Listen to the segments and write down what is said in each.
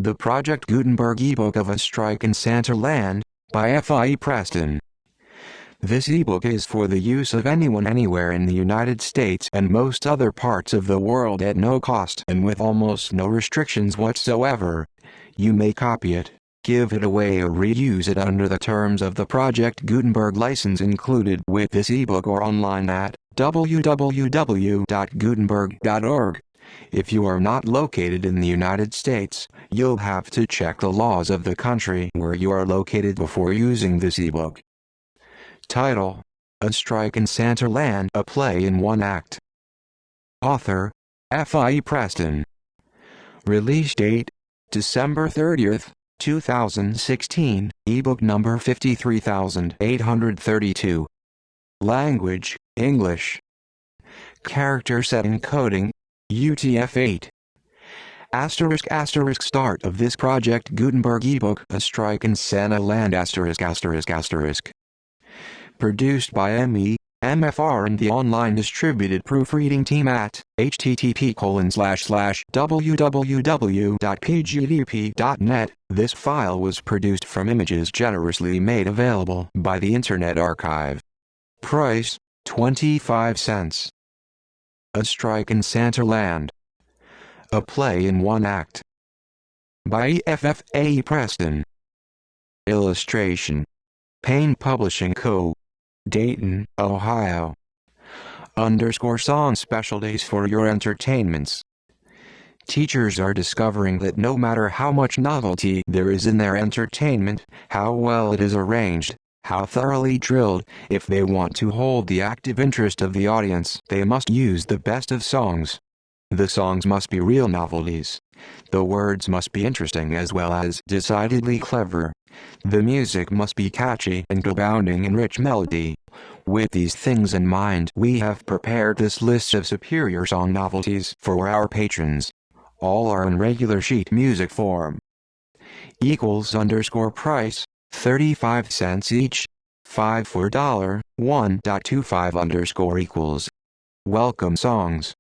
The Project Gutenberg ebook of A Strike in Santaland, by Effa Preston. This ebook is for the use of anyone anywhere in the United States and most other parts of the world at no cost and with almost no restrictions whatsoever. You may copy it, give it away or reuse it under the terms of the Project Gutenberg license included with this ebook or online at www.gutenberg.org. If you are not located in the United States, you'll have to check the laws of the country where you are located before using this ebook. Title: A Strike in Santaland, a play in one act. Author: Effa Preston. Release date: December 30th, 2016, ebook number 53832. Language: English. Character setting coding: UTF-8. **** Start of this Project Gutenberg ebook, A Strike in Santaland ****. Produced by MFR and the online distributed proofreading team at http://www.pgdp.net. This file was produced from images generously made available by the Internet Archive. Price: 25 cents. A Strike in Santaland, a play in one act. By Effa Preston. Illustration: Payne Publishing Co., Dayton, Ohio. _song specialties for your entertainments. Teachers are discovering that no matter how much novelty there is in their entertainment, how well it is arranged, how thoroughly drilled, if they want to hold the active interest of the audience, they must use the best of songs. The songs must be real novelties. The words must be interesting as well as decidedly clever. The music must be catchy and abounding in rich melody. With these things in mind, we have prepared this list of superior song novelties for our patrons. All are in regular sheet music form. =price, 35 cents each. 5 for $1, 1.25 =. Welcome songs.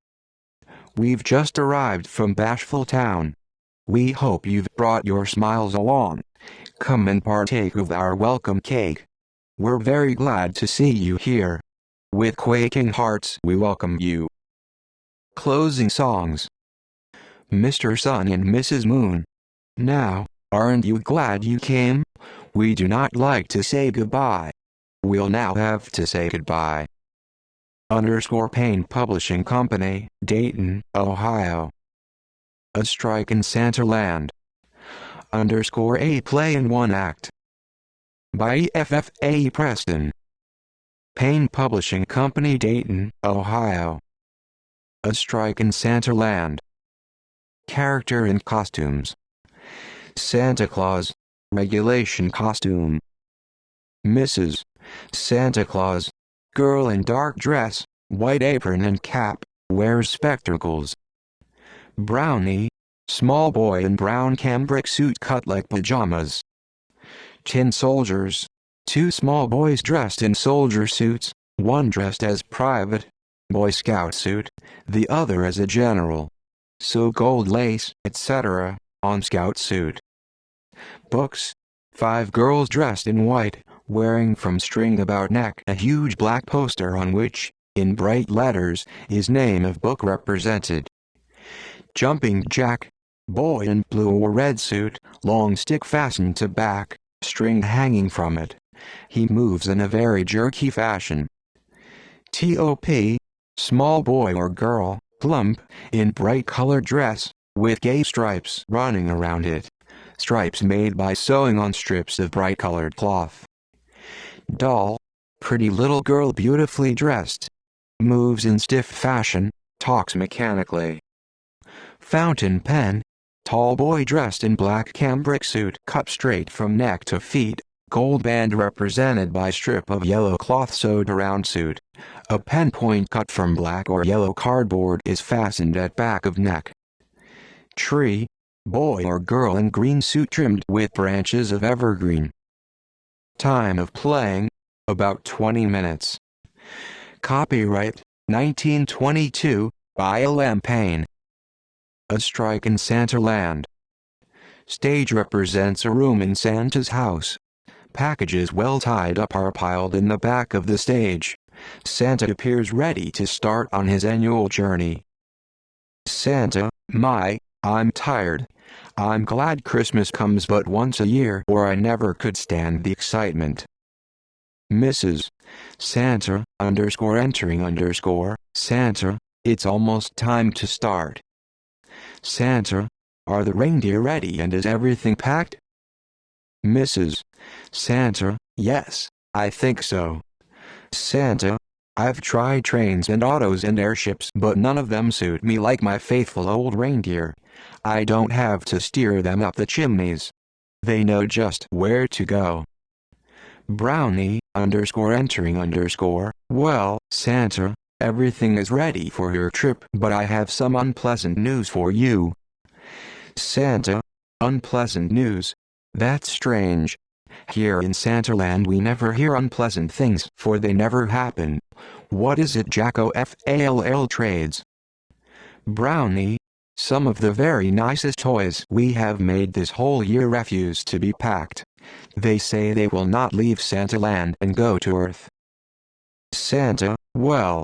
We've just arrived from Bashful Town. We hope you've brought your smiles along. Come and partake of our welcome cake. We're very glad to see you here. With quaking hearts we welcome you. Closing songs. Mr. Sun and Mrs. Moon. Now, aren't you glad you came? We do not like to say goodbye. We'll now have to say goodbye. Payne Publishing Company, Dayton, Ohio. A Strike in Santaland, _a play in one act. By Effa Preston. Payne Publishing Company, Dayton, Ohio. A Strike in Santaland. Character and costumes. Santa Claus, regulation costume. Mrs. Santa Claus, girl in dark dress, white apron and cap, wears spectacles. Brownie, small boy in brown cambric suit cut like pajamas. Tin soldiers, 2 small boys dressed in soldier suits, one dressed as private, Boy Scout suit, the other as a general. So gold lace, etc., on scout suit. Books: 5 girls dressed in white, wearing from string about neck a huge black poster on which, in bright letters, is name of book represented. Jumping Jack, boy in blue or red suit, long stick fastened to back, string hanging from it. He moves in a very jerky fashion. Top, small boy or girl, plump, in bright colored dress, with gay stripes running around it. Stripes made by sewing on strips of bright colored cloth. Doll, pretty little girl beautifully dressed. Moves in stiff fashion, talks mechanically. Fountain pen, tall boy dressed in black cambric suit cut straight from neck to feet, gold band represented by strip of yellow cloth sewed around suit. A pen point cut from black or yellow cardboard is fastened at back of neck. Tree, boy or girl in green suit trimmed with branches of evergreen. Time of playing, about 20 minutes. Copyright, 1922, by Payne. A Strike in Santaland. Stage represents a room in Santa's house. Packages well tied up are piled in the back of the stage. Santa appears ready to start on his annual journey. Santa, I'm tired. I'm glad Christmas comes but once a year, or I never could stand the excitement. Mrs. Santa, Santa, it's almost time to start. Santa, are the reindeer ready and is everything packed? Mrs. Santa, yes, I think so. Santa, I've tried trains and autos and airships but none of them suit me like my faithful old reindeer. I don't have to steer them up the chimneys. They know just where to go. Brownie, well, Santa, everything is ready for your trip but I have some unpleasant news for you. Santa, unpleasant news? That's strange. Here in Santaland we never hear unpleasant things, for they never happen. What is it Jacko Fall trades? Brownie, some of the very nicest toys we have made this whole year refuse to be packed. They say they will not leave Santaland and go to Earth. Santa, well,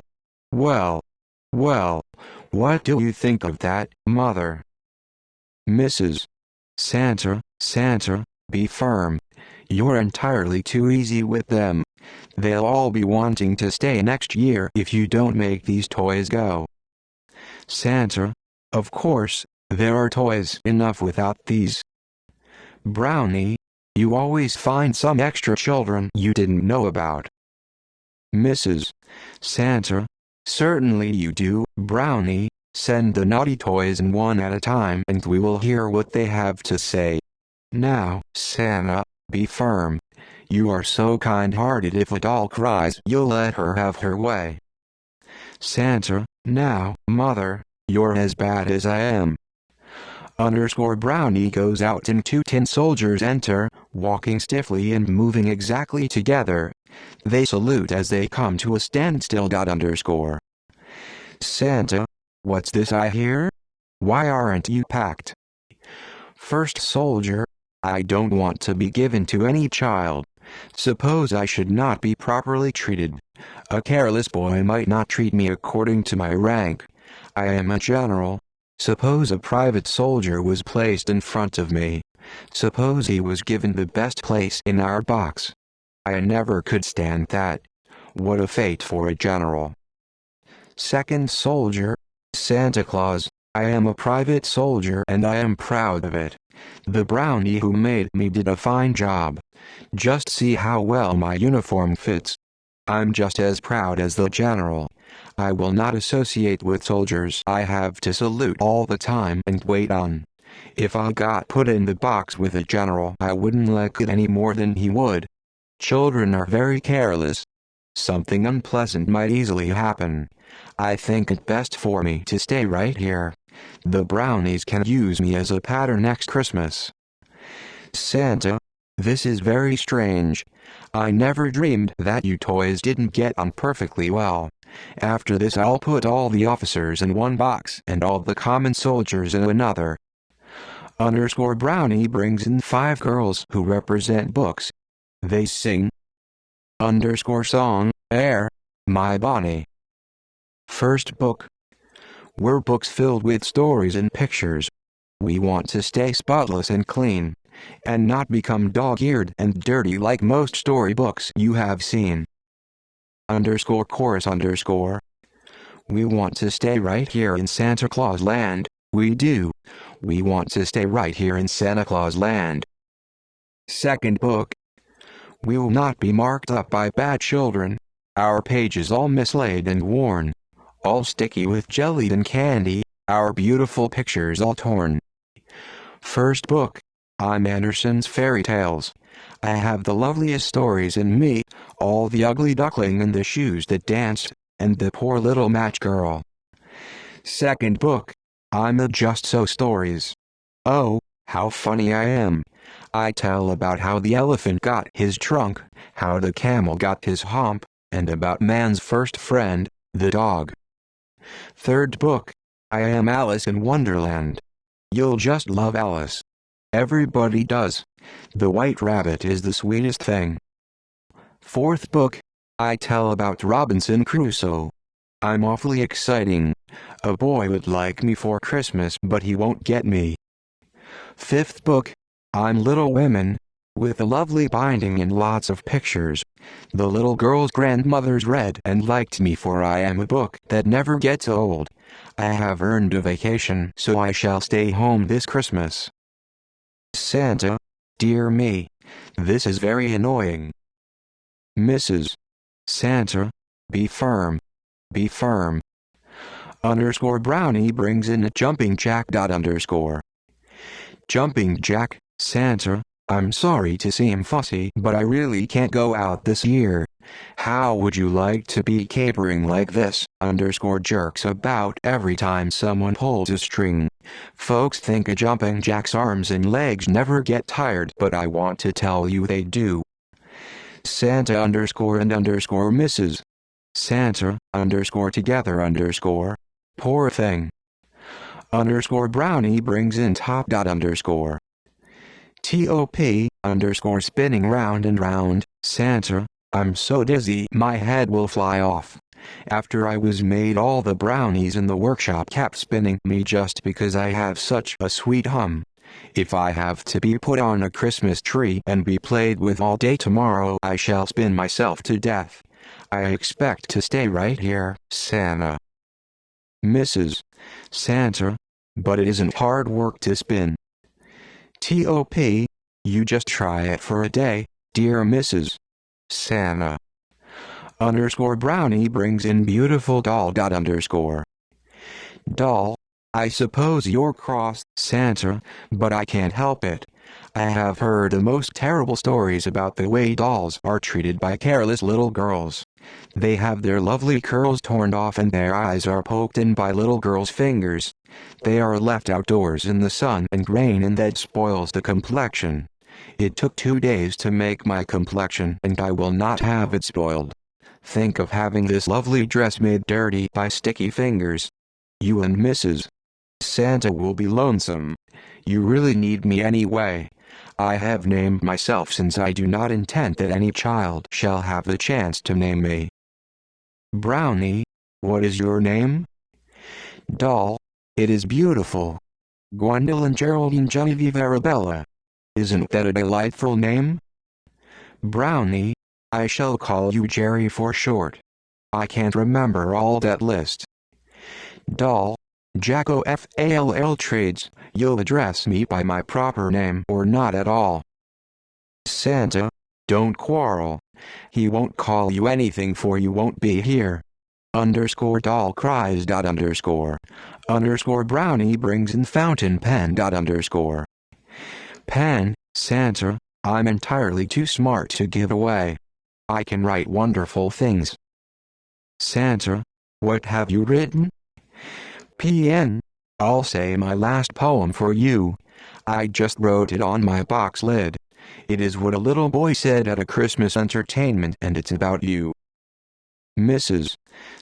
what do you think of that, Mother? Mrs. Santa, be firm. You're entirely too easy with them. They'll all be wanting to stay next year if you don't make these toys go. Santa, of course, there are toys enough without these. Brownie, you always find some extra children you didn't know about. Mrs. Santa, certainly you do. Brownie, send the naughty toys in one at a time and we will hear what they have to say. Now, Santa, be firm. You are so kind-hearted if a doll cries you'll let her have her way. Santa, now, Mother, you're as bad as I am. Brownie goes out and 2 tin soldiers enter, walking stiffly and moving exactly together. They salute as they come to a standstill. Santa, what's this I hear? Why aren't you packed? First soldier, I don't want to be given to any child. Suppose I should not be properly treated. A careless boy might not treat me according to my rank. I am a general. Suppose a private soldier was placed in front of me. Suppose he was given the best place in our box. I never could stand that. What a fate for a general. Second soldier, Santa Claus, I am a private soldier and I am proud of it. The brownie who made me did a fine job. Just see how well my uniform fits. I'm just as proud as the general. I will not associate with soldiers I have to salute all the time and wait on. If I got put in the box with a general, I wouldn't like it any more than he would. Children are very careless. Something unpleasant might easily happen. I think it best for me to stay right here. The brownies can use me as a pattern next Christmas. Santa, this is very strange. I never dreamed that you toys didn't get on perfectly well. After this I'll put all the officers in one box and all the common soldiers in another. Brownie brings in 5 girls who represent books. They sing song, air, my Bonnie. First book. We're books filled with stories and pictures. We want to stay spotless and clean, and not become dog-eared and dirty like most storybooks you have seen. Chorus. We want to stay right here in Santa Claus Land. We do. We want to stay right here in Santa Claus Land. Second book. We will not be marked up by bad children. Our pages all mislaid and worn. All sticky with jelly and candy, our beautiful pictures all torn. First book. I'm Andersen's Fairy Tales. I have the loveliest stories in me, all the ugly duckling and the shoes that danced, and the poor little match girl. Second book. I'm the Just So Stories. Oh, how funny I am. I tell about how the elephant got his trunk, how the camel got his hump, and about man's first friend, the dog. Third book. I am Alice in Wonderland. You'll just love Alice. Everybody does. The White Rabbit is the sweetest thing. Fourth book, I tell about Robinson Crusoe. I'm awfully exciting. A boy would like me for Christmas, but he won't get me. Fifth book, I'm Little Women, with a lovely binding and lots of pictures. The little girl's grandmothers read and liked me, for I am a book that never gets old. I have earned a vacation, so I shall stay home this Christmas. Santa, dear me, this is very annoying. Mrs. Santa, be firm. Be firm. Brownie brings in a jumping jack. Jumping Jack, Santa, I'm sorry to seem fussy, but I really can't go out this year. How would you like to be capering like this? Jerks about every time someone pulls a string. Folks think a jumping jack's arms and legs never get tired, but I want to tell you they do. Santa and Mrs. Santa together. Poor thing. Brownie brings in top. Top spinning round and round. Santa, I'm so dizzy my head will fly off. After I was made, all the brownies in the workshop kept spinning me just because I have such a sweet hum. If I have to be put on a Christmas tree and be played with all day tomorrow, I shall spin myself to death. I expect to stay right here, Santa. Mrs. Santa, but it isn't hard work to spin. Top, you just try it for a day, dear Mrs. Santa. Brownie brings in beautiful doll. Doll, I suppose you're cross, Santa, but I can't help it. I have heard the most terrible stories about the way dolls are treated by careless little girls. They have their lovely curls torn off and their eyes are poked in by little girls' fingers. They are left outdoors in the sun and rain, and that spoils the complexion. It took 2 days to make my complexion, and I will not have it spoiled. Think of having this lovely dress made dirty by sticky fingers. You and Mrs. Santa will be lonesome. You really need me anyway. I have named myself, since I do not intend that any child shall have the chance to name me. Brownie, what is your name? Doll, it is beautiful. Gwendolyn Geraldine Genevieve Arabella. Isn't that a delightful name? Brownie, I shall call you Jerry for short. I can't remember all that list. Doll, Jacko Fall Trades, you'll address me by my proper name or not at all. Santa, don't quarrel. He won't call you anything, for you won't be here. Doll cries. Brownie brings in fountain pen. Pen, Santa, I'm entirely too smart to give away. I can write wonderful things. Santa, what have you written? PN, I'll say my last poem for you. I just wrote it on my box lid. It is what a little boy said at a Christmas entertainment, and it's about you. Mrs.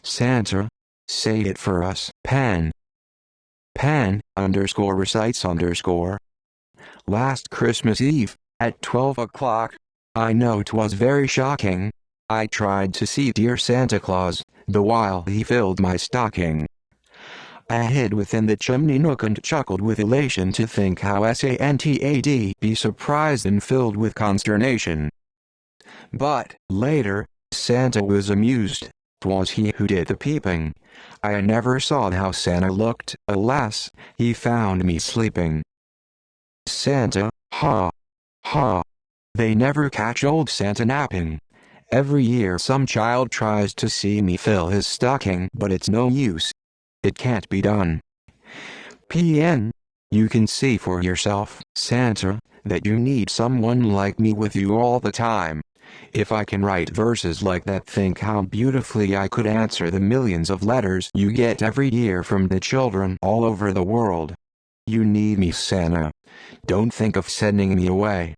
Santa, say it for us. Pen. Pen, recites. Last Christmas Eve, at 12 o'clock, I know 'twas very shocking, I tried to see dear Santa Claus, the while he filled my stocking. I hid within the chimney nook and chuckled with elation to think how Santa'd be surprised and filled with consternation. But, later, Santa was amused. 'Twas he who did the peeping. I never saw how Santa looked, alas, he found me sleeping. Santa, ha, ha. They never catch old Santa napping. Every year some child tries to see me fill his stocking, but it's no use. It can't be done. PN, you can see for yourself, Santa, that you need someone like me with you all the time. If I can write verses like that, think how beautifully I could answer the millions of letters you get every year from the children all over the world. You need me, Santa. Don't think of sending me away.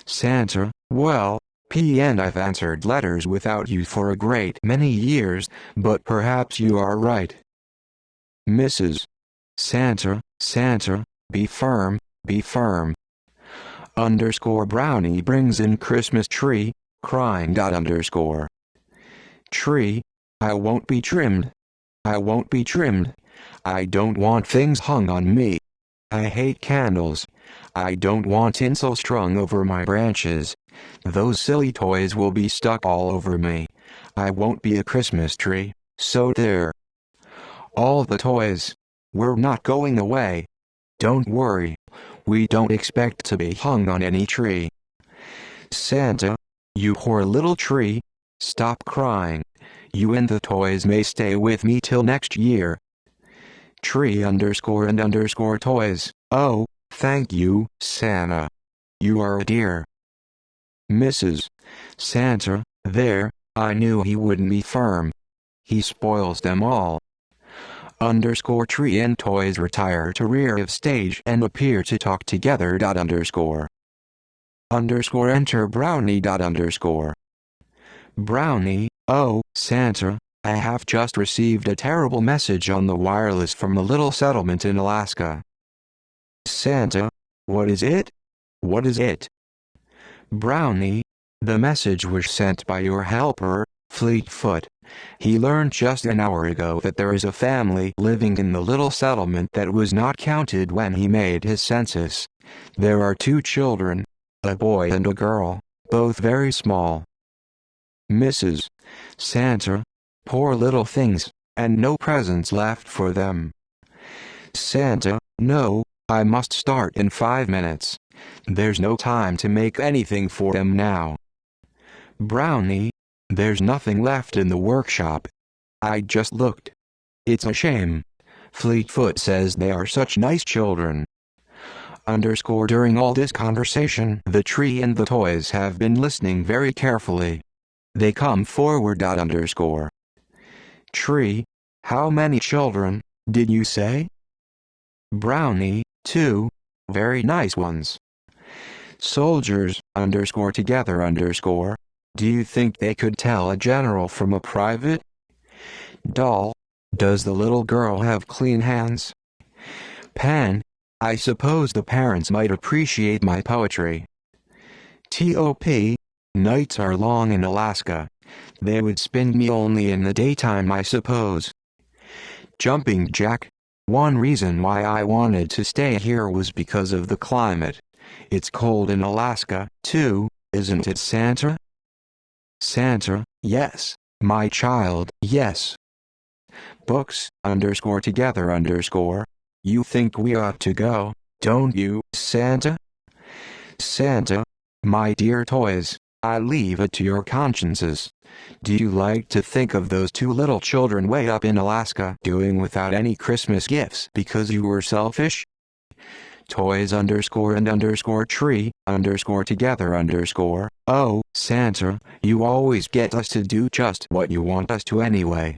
Santa, well, PN, I've answered letters without you for a great many years, but perhaps you are right. Mrs. Santa, Santa, be firm, be firm. Underscore brownie brings in Christmas tree, crying. Underscore tree, I won't be trimmed. I won't be trimmed. I don't want things hung on me. I hate candles. I don't want tinsel strung over my branches. Those silly toys will be stuck all over me. I won't be a Christmas tree, so there. All the toys. We're not going away. Don't worry. We don't expect to be hung on any tree. Santa, you poor little tree, stop crying. You and the toys may stay with me till next year. Tree underscore and underscore toys. Oh, thank you, Santa. You are a dear. Mrs. Santa, there, I knew he wouldn't be firm. He spoils them all. Underscore tree and toys retire to rear of stage and appear to talk together. Underscore enter brownie. Underscore brownie, oh, Santa, I have just received a terrible message on the wireless from a little settlement in Alaska. Santa, what is it? What is it? Brownie, the message was sent by your helper, Fleetfoot. He learned just an hour ago that there is a family living in the little settlement that was not counted when he made his census. There are 2 children, a boy and a girl, both very small. Mrs. Santa, poor little things, and no presents left for them. Santa, no, I must start in 5 minutes. There's no time to make anything for them now. Brownie, there's nothing left in the workshop. I just looked. It's a shame. Fleetfoot says they are such nice children. Underscore during all this conversation, the tree and the toys have been listening very carefully. They come forward. Underscore tree, how many children, did you say? Brownie, 2, very nice ones. Soldiers, underscore together underscore, do you think they could tell a general from a private? Doll, does the little girl have clean hands? Pan, I suppose the parents might appreciate my poetry. Top, nights are long in Alaska. They would spend me only in the daytime, I suppose. Jumping Jack, one reason why I wanted to stay here was because of the climate. It's cold in Alaska, too, isn't it, Santa? Santa, yes, my child, yes. Books, underscore together underscore, you think we ought to go, don't you, Santa? Santa, my dear toys, I leave it to your consciences. Do you like to think of those 2 little children way up in Alaska doing without any Christmas gifts because you were selfish? Toys underscore and underscore tree, underscore together underscore, oh, Santa, you always get us to do just what you want us to anyway.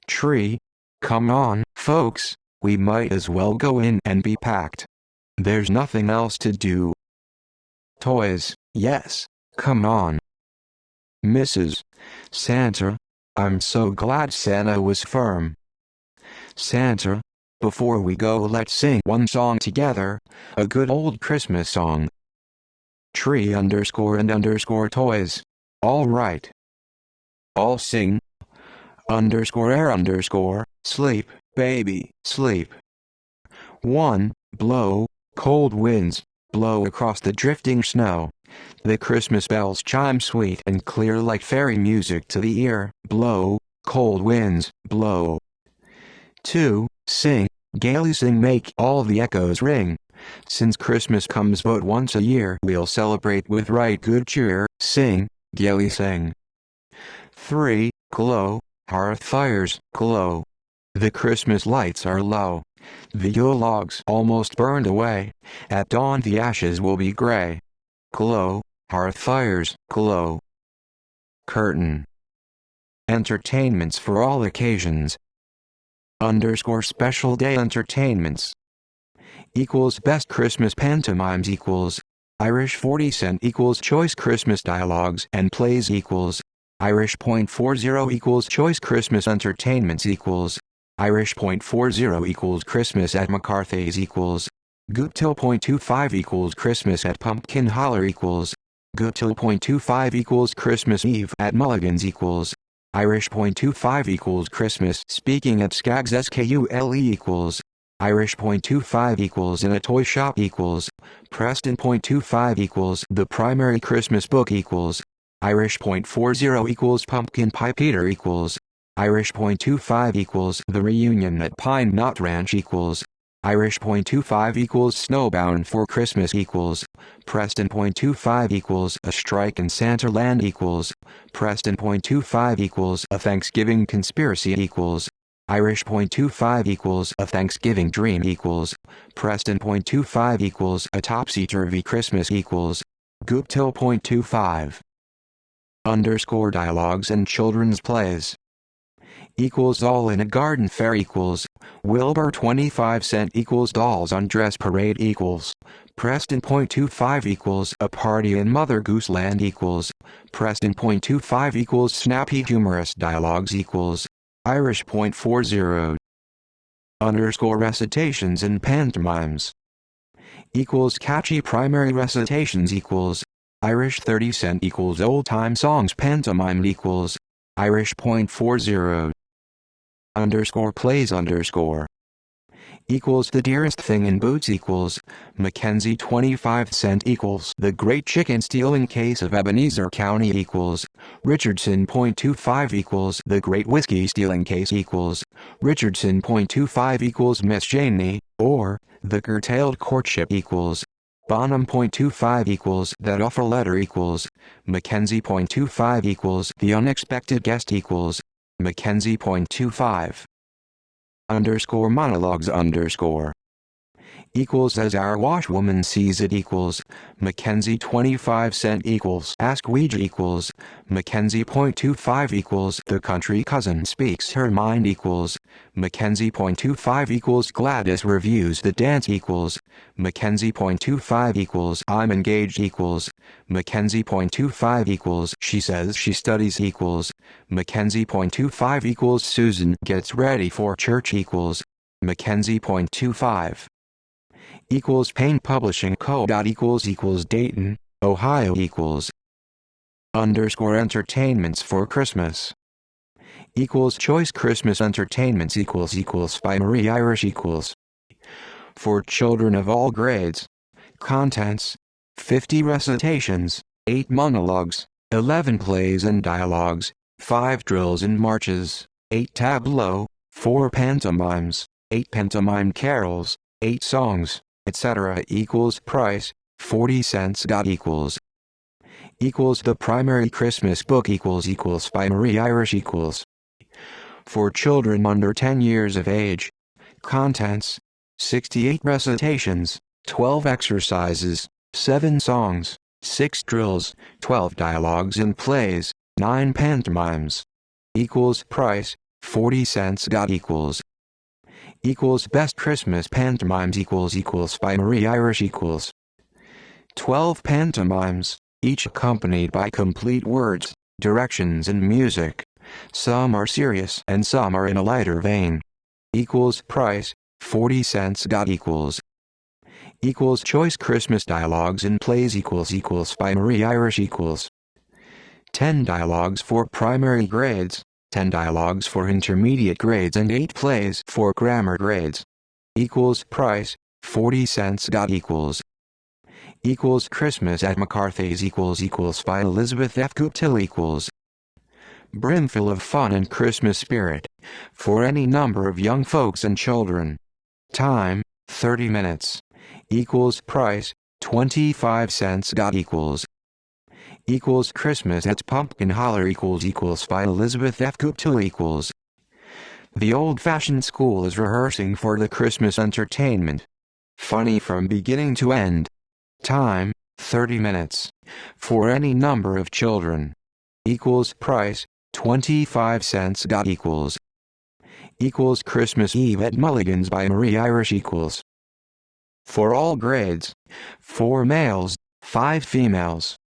Tree, come on, folks, we might as well go in and be packed. There's nothing else to do. Toys, yes, come on. Mrs. Santa, I'm so glad Santa was firm. Santa, before we go, let's sing one song together, a good old Christmas song. Tree underscore and underscore toys, all right. All sing. Underscore air underscore, sleep, baby, sleep. 1, blow, cold winds, blow across the drifting snow. The Christmas bells chime sweet and clear like fairy music to the ear. Blow, cold winds, blow. 2, sing, gaily sing, make all the echoes ring. Since Christmas comes but once a year, we'll celebrate with right good cheer. Sing, gaily sing. 3, glow, hearth fires, glow. The Christmas lights are low. The Yule logs almost burned away. At dawn the ashes will be gray. Glow, hearth fires, glow. Curtain. Entertainments for all occasions. Underscore special day entertainments. Equals best Christmas pantomimes equals. Irish 40 cent equals choice Christmas dialogues and plays equals. Irish .40 equals choice Christmas entertainments equals. Irish .40 equals Christmas at McCarthy's equals. Gutil.25 equals Christmas at Pumpkin Holler equals Gutil.25 equals Christmas Eve at Mulligan's equals Irish.25 equals Christmas speaking at Skaggs Skule equals Irish.25 equals in a toy shop equals Preston.25 equals the primary Christmas book equals Irish.40 equals Pumpkin Pie Peter equals Irish.25 equals the reunion at Pine Knot Ranch equals Irish.25 equals Snowbound for Christmas equals Preston.25 equals a strike in Santa Land equals Preston.25 equals a Thanksgiving conspiracy equals Irish.25 equals a Thanksgiving dream equals Preston.25 equals a topsy-turvy Christmas equals Gutil.25 underscore dialogues and children's plays equals All in a Garden Fair equals Wilbur 25 cent equals Dolls on Dress Parade equals Preston.25 equals A Party in Mother Goose Land equals Preston.25 equals Snappy Humorous Dialogues equals Irish.40 underscore recitations and pantomimes equals Catchy primary recitations equals Irish 30 cent equals Old time songs pantomime equals Irish.40 underscore plays underscore equals The Dearest Thing in Boots equals Mackenzie 25 cent equals The Great Chicken Stealing Case of Ebenezer County equals Richardson.25 equals The Great Whiskey Stealing Case equals Richardson.25 equals Miss Janey or The Curtailed Courtship equals Bonham.25 equals That Awful Letter equals Mackenzie.25 equals The Unexpected Guest equals Mackenzie.25 underscore monologues underscore equals As Our Washwoman Sees It equals Mackenzie 25 cent equals Ask Ouija equals Mackenzie.25 equals The Country Cousin Speaks Her Mind equals Mackenzie.25 equals Gladys Reviews the Dance equals Mackenzie.25 equals I'm Engaged equals Mackenzie.25 equals She Says She Studies equals Mackenzie.25 equals Susan Gets Ready for Church equals Mackenzie.25 equals Payne Publishing Co. equals Dayton, Ohio equals underscore entertainments for Christmas equals Choice Christmas Entertainments equals by Marie Irish equals for children of all grades contents 50 recitations 8 monologues 11 plays and dialogues 5 drills and marches 8 tableaux 4 pantomimes 8 pantomime carols 8 songs etc. equals price 40 cents. equals the primary Christmas book equals by Marie Irish equals for children under 10 years of age contents 68 recitations 12 exercises 7 songs 6 drills 12 dialogues and plays 9 pantomimes equals price 40 cents. equals Best Christmas Pantomimes equals by Marie Irish equals 12 pantomimes, each accompanied by complete words, directions and music. Some are serious and some are in a lighter vein. Equals price, 40 cents. Equals Choice Christmas Dialogues and Plays equals by Marie Irish equals 10 dialogues for primary grades, 10 dialogues for intermediate grades and 8 plays for grammar grades. Equals price, 40 cents. Equals Christmas at McCarthy's equals by Elizabeth F. Gutil equals brimful of fun and Christmas spirit for any number of young folks and children. Time, 30 minutes. Equals price, 25 cents. Equals Christmas at Pumpkin Holler equals by Elizabeth F. Gutil equals the old-fashioned school is rehearsing for the Christmas entertainment. Funny from beginning to end. Time, 30 minutes. For any number of children. Equals price, 25 cents. Equals Christmas Eve at Mulligan's by Marie Irish equals for all grades. 4 males, 5 females.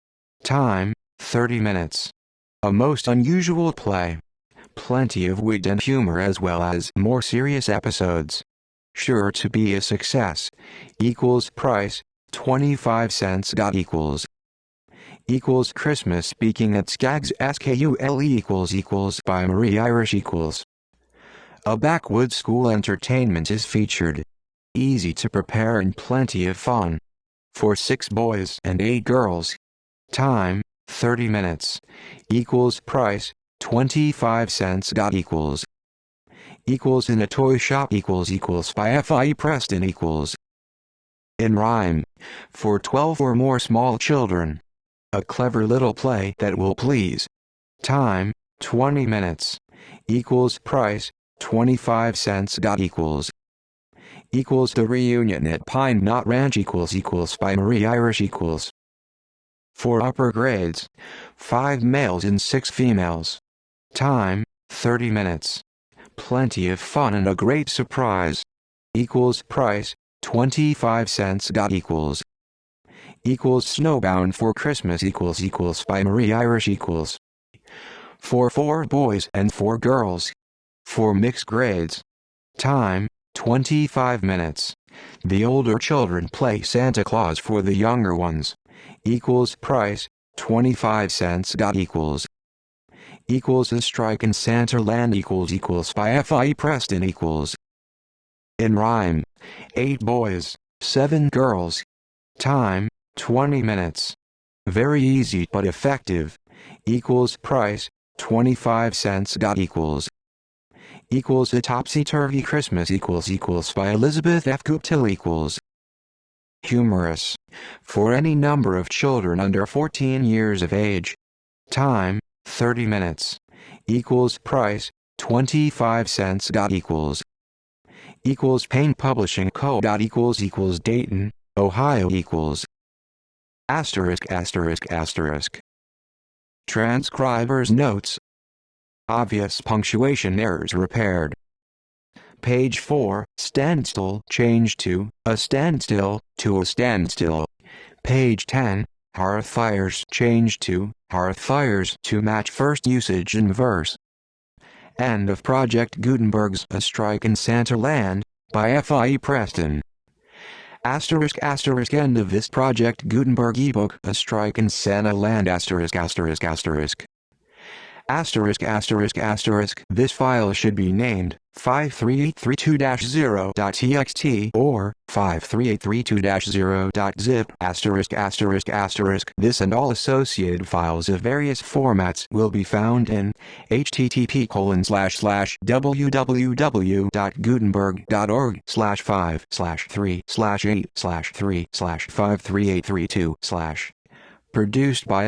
Time, 30 minutes. A most unusual play. Plenty of wit and humor as well as more serious episodes. sure to be a success. Equals price, 25 cents. Equals Christmas speaking at Skaggs SKULE equals by Marie Irish equals. A backwoods school entertainment is featured. Easy to prepare and plenty of fun. For 6 boys and 8 girls. Time, 30 minutes. Equals price, 25 cents. Equals in a toy shop equals by Effa Preston equals. In rhyme. For 12 or more small children. A clever little play that will please. Time, 20 minutes. Equals price, 25 cents. Equals the reunion at Pine Knot Ranch equals by Marie Irish equals. For upper grades. 5 males and 6 females. Time, 30 minutes. Plenty of fun and a great surprise. Equals price, 25 cents. Equals Snowbound for Christmas equals by Marie Irish equals. For 4 boys and 4 girls. For mixed grades. Time, 25 minutes. The older children play Santa Claus for the younger ones. Equals price, 25 cents. Equals A Strike in Santa Land equals by Effa Preston equals. In rhyme. 8 boys, 7 girls. Time, 20 minutes. Very easy but effective. Equals price, 25 cents. Equals A Topsy-Turvy Christmas equals by Elizabeth F. Guptill equals. Humorous. For any number of children under 14 years of age. Time, 30 minutes. Equals price, 25 cents. Equals Payne Publishing Co. equals Dayton, Ohio equals. Asterisk. Transcriber's notes. Obvious punctuation errors repaired. Page 4, standstill changed to a standstill, to a standstill. Page 10, hearth fires changed to hearth fires to match first usage in verse. End of Project Gutenberg's A Strike in Santa Land, by Effa Preston. Asterisk end of this Project Gutenberg ebook A Strike in Santa Land asterisk. This file should be named 53832-0.txt or 53832-0.zip This and all associated files of various formats will be found in http://www.gutenberg.org/5/3/8/3/53832/. Produced by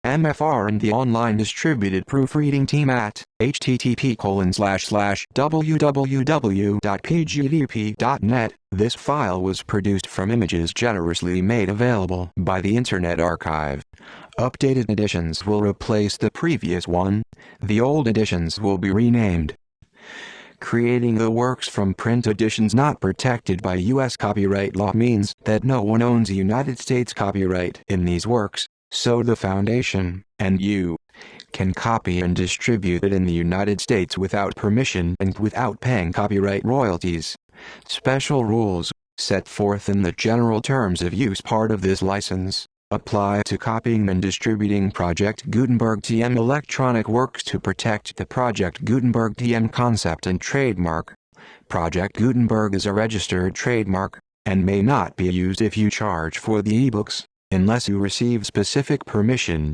MFR and the online distributed proofreading team at http://www.pgdp.net. This file was produced from images generously made available by the Internet Archive. Updated editions will replace the previous one. The old editions will be renamed. Creating the works from print editions not protected by U.S. copyright law means that no one owns a United States copyright in these works, so the Foundation, and you, can copy and distribute it in the United States without permission and without paying copyright royalties. Special rules, set forth in the general terms of use part of this license, apply to copying and distributing Project Gutenberg-Tm electronic works to protect the Project Gutenberg-Tm concept and trademark. Project Gutenberg is a registered trademark, and may not be used if you charge for the ebooks, unless you receive specific permission.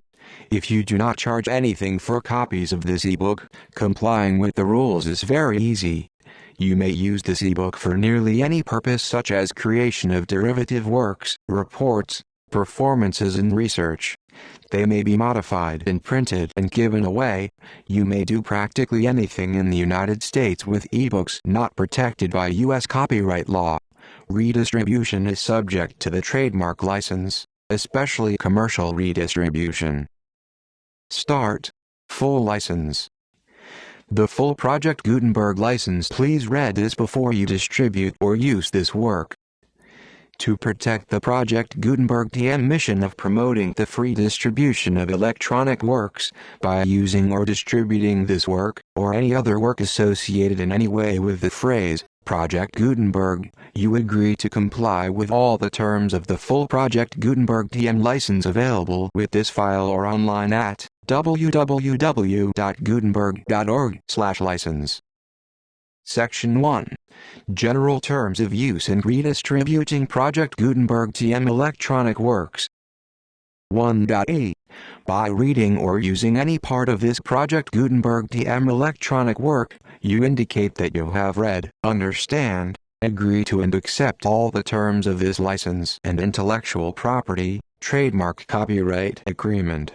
If you do not charge anything for copies of this ebook, complying with the rules is very easy. You may use this ebook for nearly any purpose such as creation of derivative works, reports, performances and research. They may be modified and printed and given away. You may do practically anything in the United States with ebooks not protected by U.S. copyright law. Redistribution is subject to the trademark license, especially commercial redistribution. Start. Full license. The full Project Gutenberg license. Please read this before you distribute or use this work. To protect the Project Gutenberg-Tm mission of promoting the free distribution of electronic works, by using or distributing this work, or any other work associated in any way with the phrase, Project Gutenberg, you agree to comply with all the terms of the full Project Gutenberg-Tm license available with this file or online at www.gutenberg.org/license. Section 1. General Terms of Use in Redistributing Project Gutenberg-Tm Electronic Works. 1.a. By reading or using any part of this Project Gutenberg-Tm electronic work, you indicate that you have read, understand, agree to and accept all the terms of this license and intellectual property, trademark copyright agreement.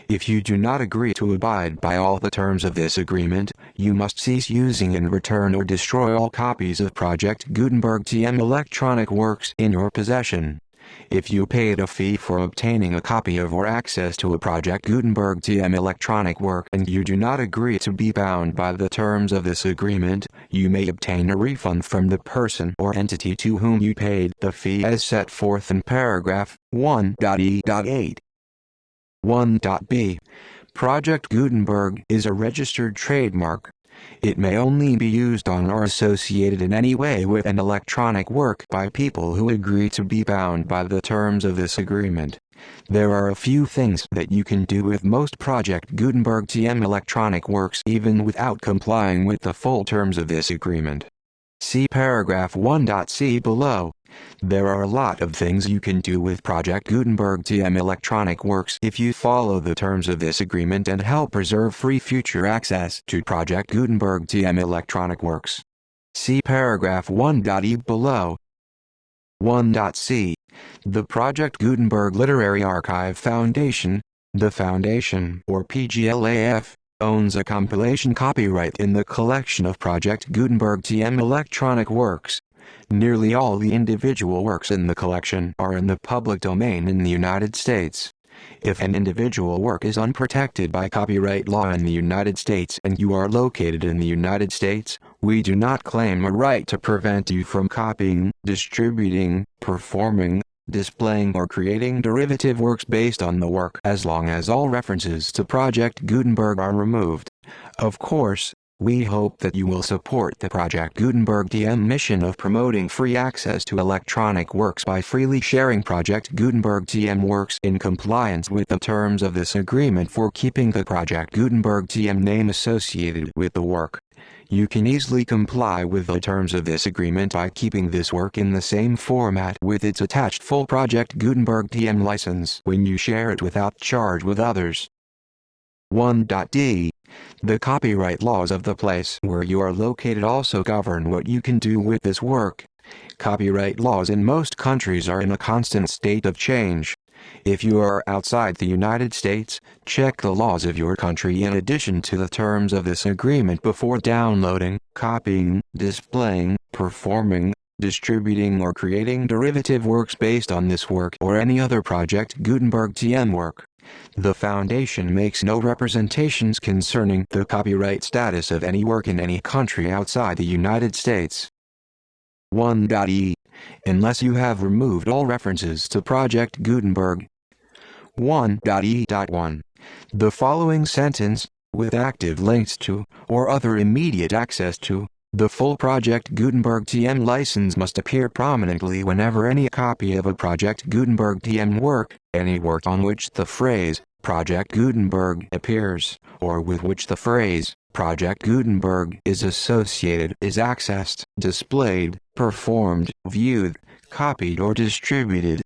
If you do not agree to abide by all the terms of this agreement, you must cease using and return or destroy all copies of Project Gutenberg-Tm electronic works in your possession. If you paid a fee for obtaining a copy of or access to a Project Gutenberg-Tm electronic work and you do not agree to be bound by the terms of this agreement, you may obtain a refund from the person or entity to whom you paid the fee as set forth in paragraph 1.e.8. 1.b. Project Gutenberg is a registered trademark. It may only be used on or associated in any way with an electronic work by people who agree to be bound by the terms of this agreement. There are a few things that you can do with most Project Gutenberg-Tm electronic works even without complying with the full terms of this agreement. See paragraph 1.c below. There are a lot of things you can do with Project Gutenberg-Tm electronic works if you follow the terms of this agreement and help preserve free future access to Project Gutenberg-Tm electronic works. See paragraph 1.e below. 1.c. The Project Gutenberg Literary Archive Foundation, the Foundation or PGLAF, owns a compilation copyright in the collection of Project Gutenberg-Tm electronic works. Nearly all the individual works in the collection are in the public domain in the United States. If an individual work is unprotected by copyright law in the United States and you are located in the United States, we do not claim a right to prevent you from copying, distributing, performing, displaying or creating derivative works based on the work as long as all references to Project Gutenberg are removed. Of course, we hope that you will support the Project Gutenberg-Tm mission of promoting free access to electronic works by freely sharing Project Gutenberg-Tm works in compliance with the terms of this agreement for keeping the Project Gutenberg-Tm name associated with the work. You can easily comply with the terms of this agreement by keeping this work in the same format with its attached full Project Gutenberg-Tm license when you share it without charge with others. 1.d. The copyright laws of the place where you are located also govern what you can do with this work. Copyright laws in most countries are in a constant state of change. If you are outside the United States, check the laws of your country in addition to the terms of this agreement before downloading, copying, displaying, performing, distributing or creating derivative works based on this work or any other Project Gutenberg-Tm work. The Foundation makes no representations concerning the copyright status of any work in any country outside the United States. 1.e. Unless you have removed all references to Project Gutenberg. 1.e.1. The following sentence, with active links to, or other immediate access to, the full Project Gutenberg-Tm license must appear prominently whenever any copy of a Project Gutenberg-Tm work, any work on which the phrase, Project Gutenberg appears, or with which the phrase, Project Gutenberg is associated is accessed, displayed, performed, viewed, copied or distributed.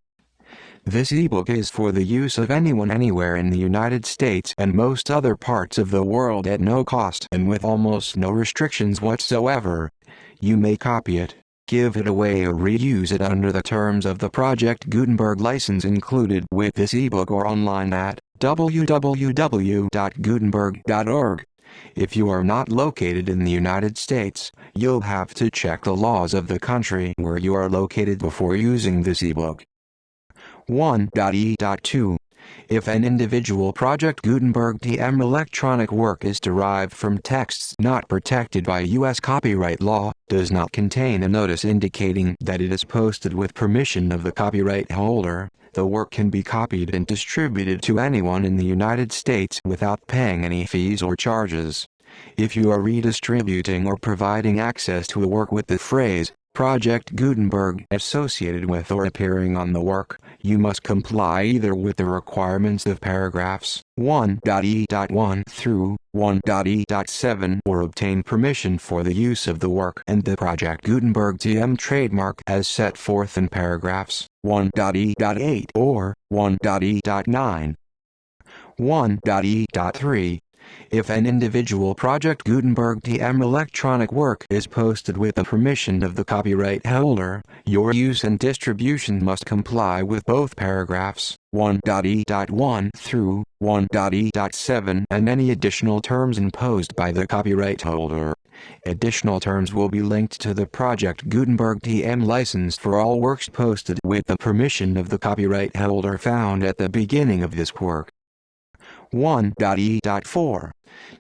This ebook is for the use of anyone anywhere in the United States and most other parts of the world at no cost and with almost no restrictions whatsoever. You may copy it, give it away or reuse it under the terms of the Project Gutenberg license included with this ebook or online at www.gutenberg.org. If you are not located in the United States, you'll have to check the laws of the country where you are located before using this ebook. 1.e.2. If an individual Project Gutenberg-Tm electronic work is derived from texts not protected by U.S. copyright law, does not contain a notice indicating that it is posted with permission of the copyright holder, the work can be copied and distributed to anyone in the United States without paying any fees or charges. If you are redistributing or providing access to a work with the phrase Project Gutenberg associated with or appearing on the work, you must comply either with the requirements of paragraphs 1.e.1 through 1.e.7 or obtain permission for the use of the work and the Project Gutenberg-Tm trademark as set forth in paragraphs 1.e.8 or 1.e.9. 1.e.3. If an individual Project Gutenberg-Tm electronic work is posted with the permission of the copyright holder, your use and distribution must comply with both paragraphs 1.e.1 through 1.e.7 and any additional terms imposed by the copyright holder. Additional terms will be linked to the Project Gutenberg-Tm license for all works posted with the permission of the copyright holder found at the beginning of this work. 1.e.4.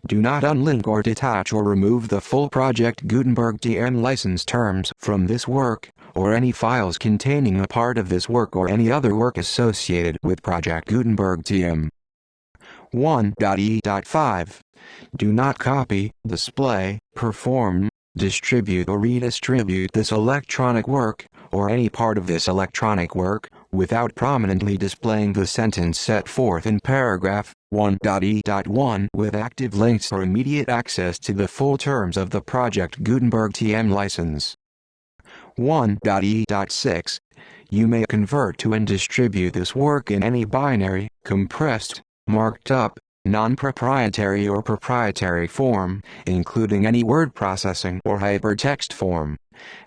Do not unlink or detach or remove the full Project Gutenberg-Tm license terms from this work, or any files containing a part of this work or any other work associated with Project Gutenberg-Tm. 1.e.5. Do not copy, display, perform, distribute or redistribute this electronic work, or any part of this electronic work, without prominently displaying the sentence set forth in paragraph 1.e.1 with active links or immediate access to the full terms of the Project Gutenberg-Tm license. 1.e.6. You may convert to and distribute this work in any binary, compressed, marked up, non-proprietary or proprietary form, including any word processing or hypertext form.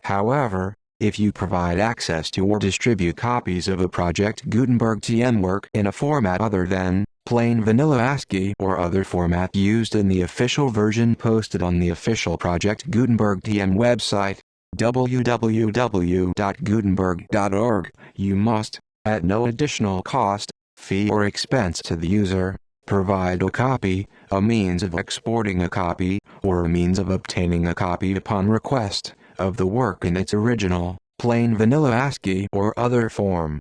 However, if you provide access to or distribute copies of a Project Gutenberg-Tm work in a format other than plain vanilla ASCII or other format used in the official version posted on the official Project Gutenberg-Tm website, www.gutenberg.org, you must, at no additional cost, fee or expense to the user, provide a copy, a means of exporting a copy, or a means of obtaining a copy upon request, of the work in its original, plain vanilla ASCII or other form.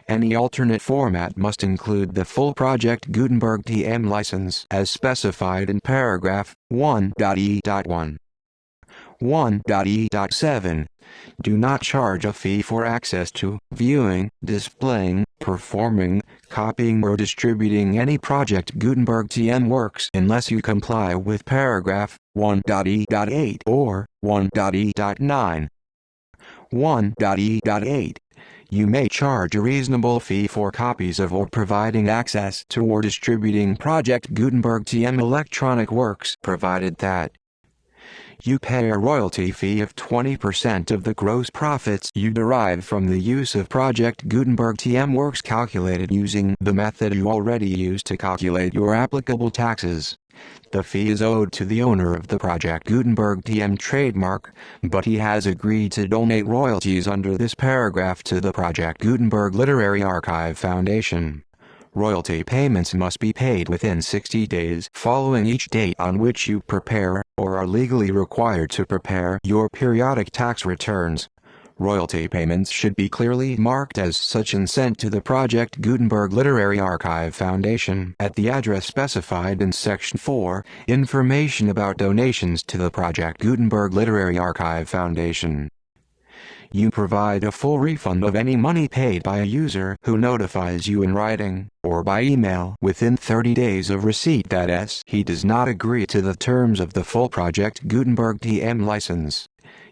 Any alternate format must include the full Project Gutenberg-Tm license as specified in paragraph 1.e.1. 1.e.7. Do not charge a fee for access to, viewing, displaying, performing, copying or distributing any Project Gutenberg-Tm works unless you comply with paragraph 1.e.8 or 1.e.9. 1.e.8. You may charge a reasonable fee for copies of or providing access to or distributing Project Gutenberg-Tm electronic works provided that you pay a royalty fee of 20% of the gross profits you derive from the use of Project Gutenberg-Tm works calculated using the method you already use to calculate your applicable taxes. The fee is owed to the owner of the Project Gutenberg-Tm trademark, but he has agreed to donate royalties under this paragraph to the Project Gutenberg Literary Archive Foundation. Royalty payments must be paid within 60 days following each date on which you prepare, or are legally required to prepare, your periodic tax returns. Royalty payments should be clearly marked as such and sent to the Project Gutenberg Literary Archive Foundation at the address specified in Section 4, Information about Donations to the Project Gutenberg Literary Archive Foundation. You provide a full refund of any money paid by a user who notifies you in writing, or by email within 30 days of receipt that he does not agree to the terms of the full Project Gutenberg-Tm license.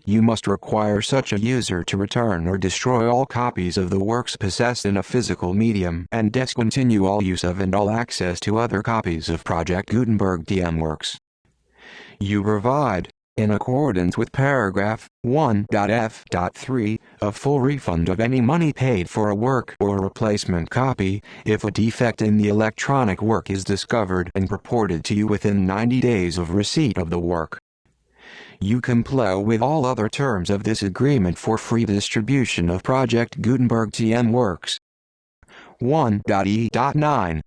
You must require such a user to return or destroy all copies of the works possessed in a physical medium and discontinue all use of and all access to other copies of Project Gutenberg-Tm works. You provide, in accordance with paragraph 1.f.3, a full refund of any money paid for a work or a replacement copy, if a defect in the electronic work is discovered and reported to you within 90 days of receipt of the work. You comply with all other terms of this agreement for free distribution of Project Gutenberg-Tm works. 1.e.9.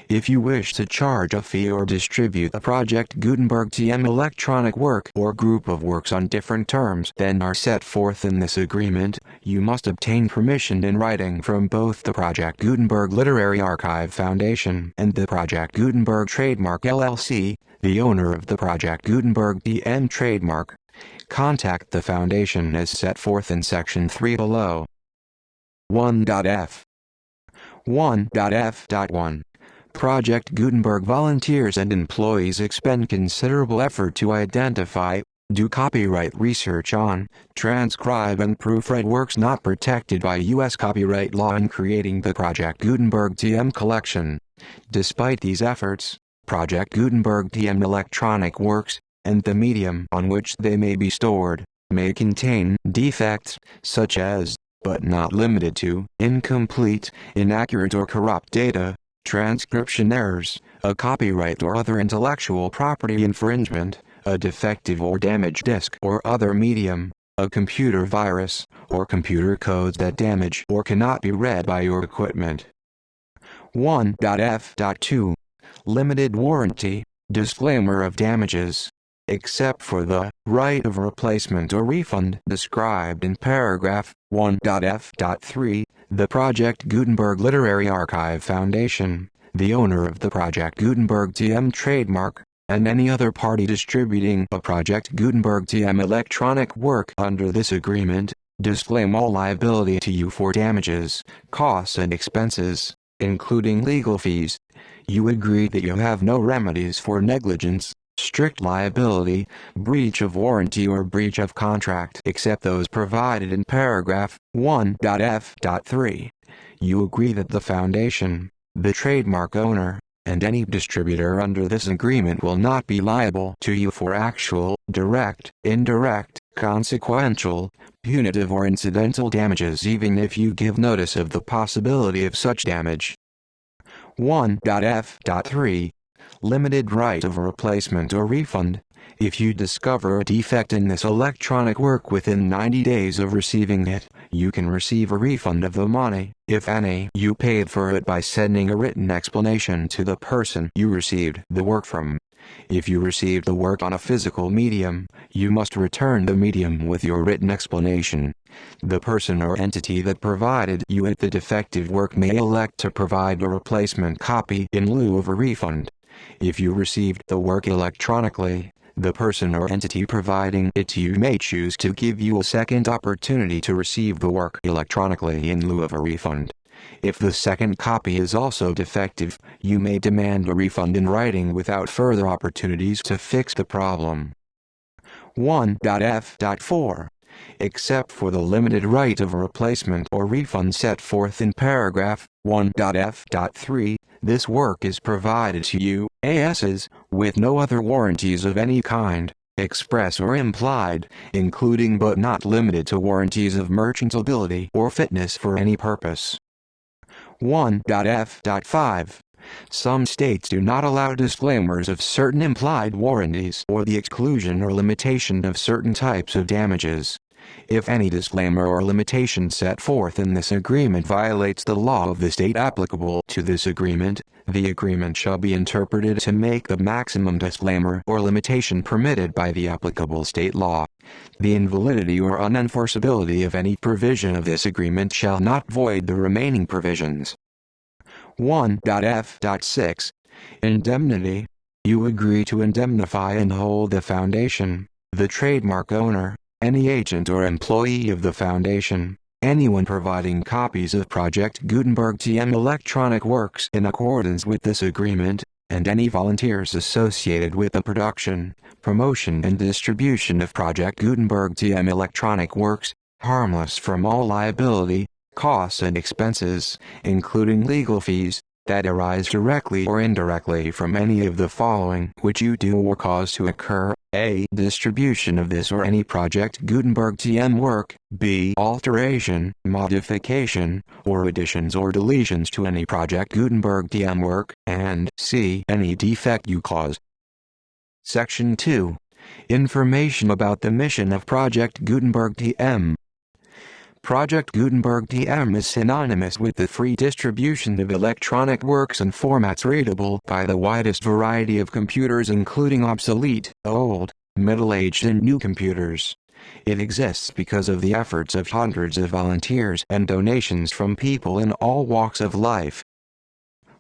If you wish to charge a fee or distribute a Project Gutenberg-Tm electronic work or group of works on different terms than are set forth in this agreement, you must obtain permission in writing from both the Project Gutenberg Literary Archive Foundation and the Project Gutenberg Trademark LLC, the owner of the Project Gutenberg-Tm trademark. Contact the Foundation as set forth in Section 3 below. 1.f 1.f.1 Project Gutenberg volunteers and employees expend considerable effort to identify, do copyright research on, transcribe and proofread works not protected by U.S. copyright law in creating the Project Gutenberg-Tm collection. Despite these efforts, Project Gutenberg-Tm electronic works, and the medium on which they may be stored, may contain defects, such as, but not limited to, incomplete, inaccurate or corrupt data, transcription errors, a copyright or other intellectual property infringement, a defective or damaged disk or other medium, a computer virus, or computer codes that damage or cannot be read by your equipment. 1.f.2 Limited warranty, disclaimer of damages. Except for the right of replacement or refund described in paragraph 1.f.3, the Project Gutenberg Literary Archive Foundation, the owner of the Project Gutenberg-Tm trademark, and any other party distributing a Project Gutenberg-Tm electronic work under this agreement, disclaim all liability to you for damages, costs and expenses, including legal fees. You agree that you have no remedies for negligence, strict liability, breach of warranty or breach of contract except those provided in paragraph 1.f.3. You agree that the Foundation, the trademark owner, and any distributor under this agreement will not be liable to you for actual, direct, indirect, consequential, punitive or incidental damages even if you give notice of the possibility of such damage. 1.f.3 Limited right of replacement or refund. If you discover a defect in this electronic work within 90 days of receiving it, you can receive a refund of the money, if any, you paid for it by sending a written explanation to the person you received the work from. If you received the work on a physical medium, you must return the medium with your written explanation. The person or entity that provided you with the defective work may elect to provide a replacement copy in lieu of a refund. If you received the work electronically, the person or entity providing it to you may choose to give you a second opportunity to receive the work electronically in lieu of a refund. If the second copy is also defective, you may demand a refund in writing without further opportunities to fix the problem. 1.f.4 Except for the limited right of a replacement or refund set forth in paragraph 1.f.3, this work is provided to you, ASs, with no other warranties of any kind, express or implied, including but not limited to warranties of merchantability or fitness for any purpose. 1.f.5 Some states do not allow disclaimers of certain implied warranties or the exclusion or limitation of certain types of damages. If any disclaimer or limitation set forth in this agreement violates the law of the state applicable to this agreement, the agreement shall be interpreted to make the maximum disclaimer or limitation permitted by the applicable state law. The invalidity or unenforceability of any provision of this agreement shall not void the remaining provisions. 1.f.6 Indemnity. You agree to indemnify and hold the Foundation, the trademark owner, any agent or employee of the Foundation, anyone providing copies of Project Gutenberg-Tm electronic works in accordance with this agreement, and any volunteers associated with the production, promotion and distribution of Project Gutenberg-Tm electronic works, harmless from all liability, costs and expenses, including legal fees, that arise directly or indirectly from any of the following which you do or cause to occur: A. Distribution of this or any Project Gutenberg-Tm work, B. Alteration, modification, or additions or deletions to any Project Gutenberg-Tm work, and C. Any defect you cause. Section 2. Information about the mission of Project Gutenberg-Tm. Project Gutenberg-Tm is synonymous with the free distribution of electronic works and formats readable by the widest variety of computers, including obsolete, old, middle-aged and new computers. It exists because of the efforts of hundreds of volunteers and donations from people in all walks of life.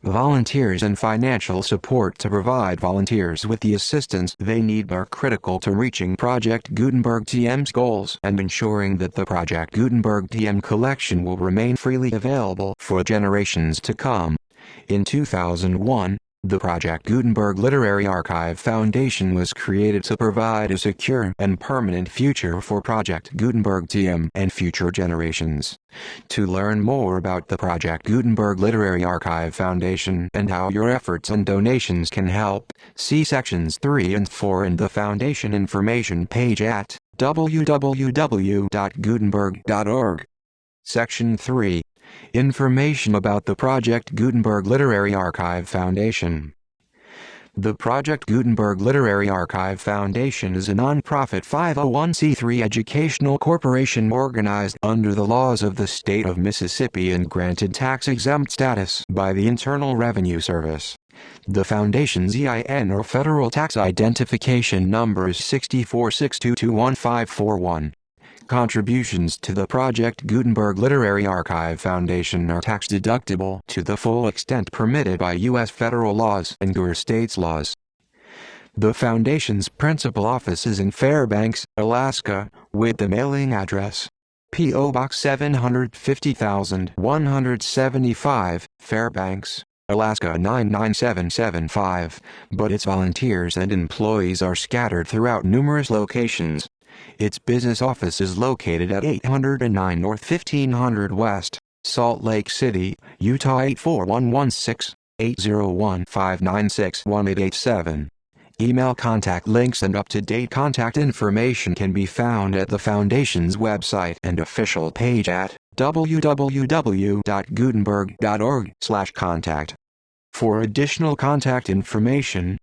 Volunteers and financial support to provide volunteers with the assistance they need are critical to reaching Project Gutenberg-Tm's goals and ensuring that the Project Gutenberg-Tm collection will remain freely available for generations to come. In 2001, the Project Gutenberg Literary Archive Foundation was created to provide a secure and permanent future for Project Gutenberg-Tm and future generations. To learn more about the Project Gutenberg Literary Archive Foundation and how your efforts and donations can help, see sections 3 and 4 in the Foundation information page at www.gutenberg.org. Section 3. Information about the Project Gutenberg Literary Archive Foundation. The Project Gutenberg Literary Archive Foundation is a non-profit 501c3 educational corporation organized under the laws of the state of Mississippi and granted tax-exempt status by the Internal Revenue Service. The Foundation's EIN or Federal Tax Identification Number is 6462215541. Contributions to the Project Gutenberg Literary Archive Foundation are tax-deductible to the full extent permitted by U.S. federal laws and your state's laws. The Foundation's principal office is in Fairbanks, Alaska, with the mailing address P.O. Box 750,175, Fairbanks, Alaska 99775, but its volunteers and employees are scattered throughout numerous locations. Its business office is located at 809 North 1500 West, Salt Lake City, Utah 84116, 801-596-1887. Email contact links and up-to-date contact information can be found at the Foundation's website and official page at www.gutenberg.org/contact. For additional contact information,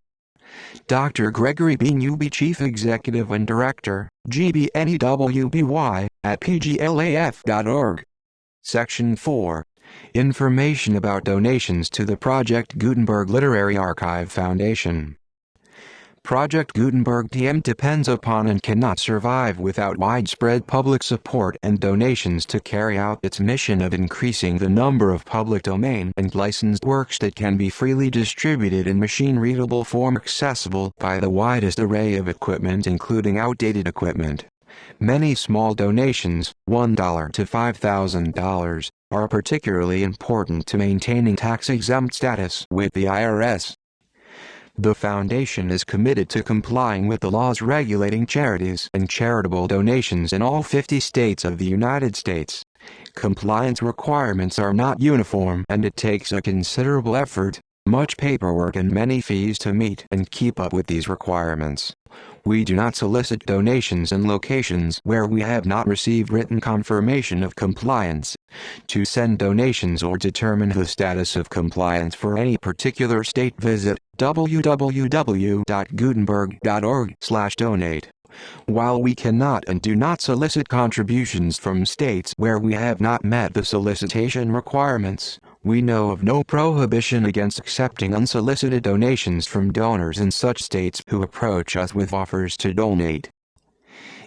Dr. Gregory B. Newby, Chief Executive and Director, GBNEWBY, at pglaf.org. Section 4. Information about donations to the Project Gutenberg Literary Archive Foundation. Project Gutenberg-Tm depends upon and cannot survive without widespread public support and donations to carry out its mission of increasing the number of public domain and licensed works that can be freely distributed in machine-readable form accessible by the widest array of equipment, including outdated equipment. Many small donations, $1 to $5,000, are particularly important to maintaining tax-exempt status with the IRS. The Foundation is committed to complying with the laws regulating charities and charitable donations in all 50 states of the United States. Compliance requirements are not uniform and it takes a considerable effort, much paperwork and many fees to meet and keep up with these requirements. We do not solicit donations in locations where we have not received written confirmation of compliance. To send donations or determine the status of compliance for any particular state, visit www.gutenberg.org/donate. While we cannot and do not solicit contributions from states where we have not met the solicitation requirements, we know of no prohibition against accepting unsolicited donations from donors in such states who approach us with offers to donate.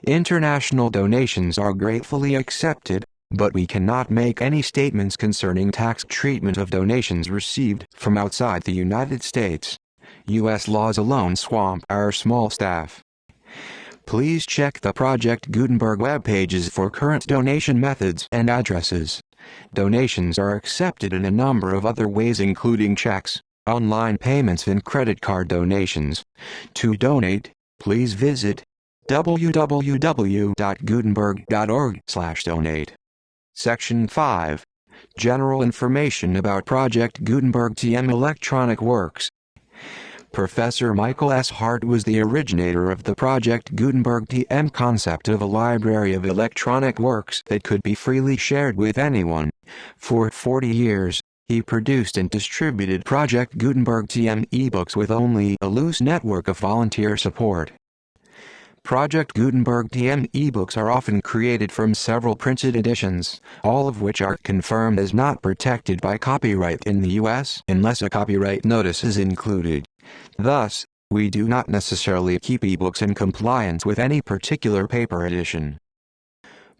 International donations are gratefully accepted, but we cannot make any statements concerning tax treatment of donations received from outside the United States. U.S. laws alone swamp our small staff. Please check the Project Gutenberg web pages for current donation methods and addresses. Donations are accepted in a number of other ways, including checks, online payments and credit card donations. To donate, please visit www.gutenberg.org/donate. Section 5. General information about Project Gutenberg-Tm electronic works. Professor Michael S. Hart was the originator of the Project Gutenberg-Tm concept of a library of electronic works that could be freely shared with anyone. For 40 years, he produced and distributed Project Gutenberg-Tm ebooks with only a loose network of volunteer support. Project Gutenberg-Tm ebooks are often created from several printed editions, all of which are confirmed as not protected by copyright in the US unless a copyright notice is included. Thus, we do not necessarily keep ebooks in compliance with any particular paper edition.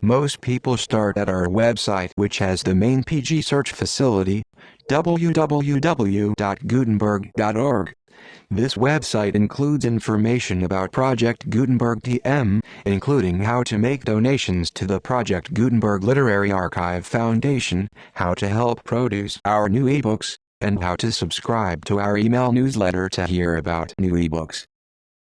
Most people start at our website, which has the main PG search facility, www.gutenberg.org. This website includes information about Project Gutenberg-Tm, including how to make donations to the Project Gutenberg Literary Archive Foundation, how to help produce our new ebooks, and how to subscribe to our email newsletter to hear about new ebooks.